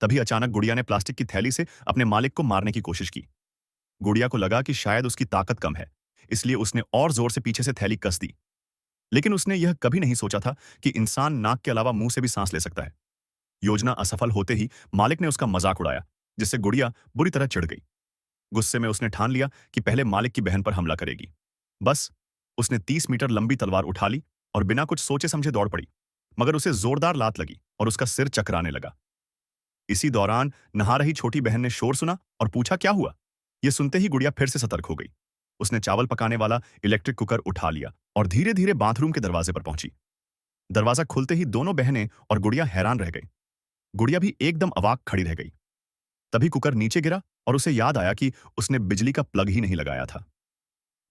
तभी अचानक गुड़िया ने प्लास्टिक की थैली से अपने मालिक को मारने की कोशिश की। गुड़िया को लगा कि शायद उसकी ताकत कम है, इसलिए उसने और जोर से पीछे से थैली कस दी। लेकिन उसने यह कभी नहीं सोचा था कि इंसान नाक के अलावा मुंह से भी सांस ले सकता है। योजना असफल होते ही मालिक ने उसका मजाक उड़ाया, जिससे गुड़िया बुरी तरह चिढ़ गई। गुस्से में उसने ठान लिया कि पहले मालिक की बहन पर हमला करेगी। बस, उसने 30 मीटर लंबी तलवार उठा ली और बिना कुछ सोचे समझे दौड़ पड़ी, मगर उसे जोरदार लात लगी और उसका सिर चकराने लगा। इसी दौरान नहा रही छोटी बहन ने शोर सुना और पूछा क्या हुआ। यह सुनते ही गुड़िया फिर से सतर्क हो गई। उसने चावल पकाने वाला इलेक्ट्रिक कुकर उठा लिया और धीरे धीरे बाथरूम के दरवाजे पर पहुंची। दरवाजा खुलते ही दोनों बहनें और गुड़िया हैरान रह गई। गुड़िया भी एकदम अवाक खड़ी रह गई। तभी कुकर नीचे गिरा और उसे याद आया कि उसने बिजली का प्लग ही नहीं लगाया था।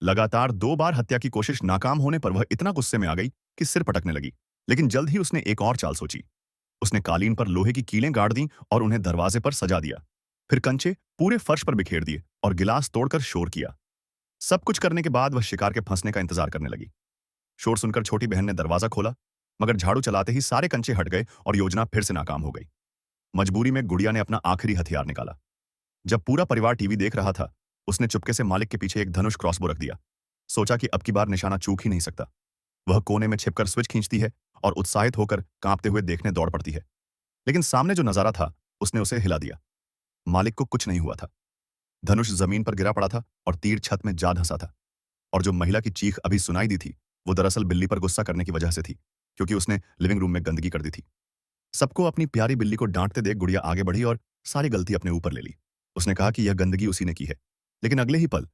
लगातार 2 बार हत्या की कोशिश नाकाम होने पर वह इतना गुस्से में आ गई कि सिर पटकने लगी। लेकिन जल्द ही उसने एक और चाल सोची। उसने कालीन पर लोहे की कीलें गाड़ दी और उन्हें दरवाजे पर सजा दिया। फिर कंचे पूरे फर्श पर बिखेर दिए और गिलास तोड़कर शोर किया। सब कुछ करने के बाद वह शिकार के फंसने का इंतजार करने लगी। शोर सुनकर छोटी बहन ने दरवाजा खोला, मगर झाड़ू चलाते ही सारे कंचे हट गए और योजना फिर से नाकाम हो गई। मजबूरी में गुड़िया ने अपना आखिरी हथियार निकाला। जब पूरा परिवार टीवी देख रहा था, उसने चुपके से मालिक के पीछे एक धनुष क्रॉसबो रख दिया। सोचा कि अब की बार निशाना चूक ही नहीं सकता। वह कोने में छिपकर स्विच खींचती है और उत्साहित होकर कांपते हुए देखने दौड़ पड़ती है। लेकिन सामने जो नजारा था, उसने उसे हिला दिया। मालिक को कुछ नहीं हुआ था। धनुष जमीन पर गिरा पड़ा था और तीर छत में जा धंसा था। और जो महिला की चीख अभी सुनाई दी थी, वो दरअसल बिल्ली पर गुस्सा करने की वजह से थी, क्योंकि उसने लिविंग रूम में गंदगी कर दी थी। सबको अपनी प्यारी बिल्ली को डांटते देख गुड़िया आगे बढ़ी और सारी गलती अपने ऊपर ले ली। उसने कहा कि यह गंदगी उसी ने की है। लेकिन अगले ही पल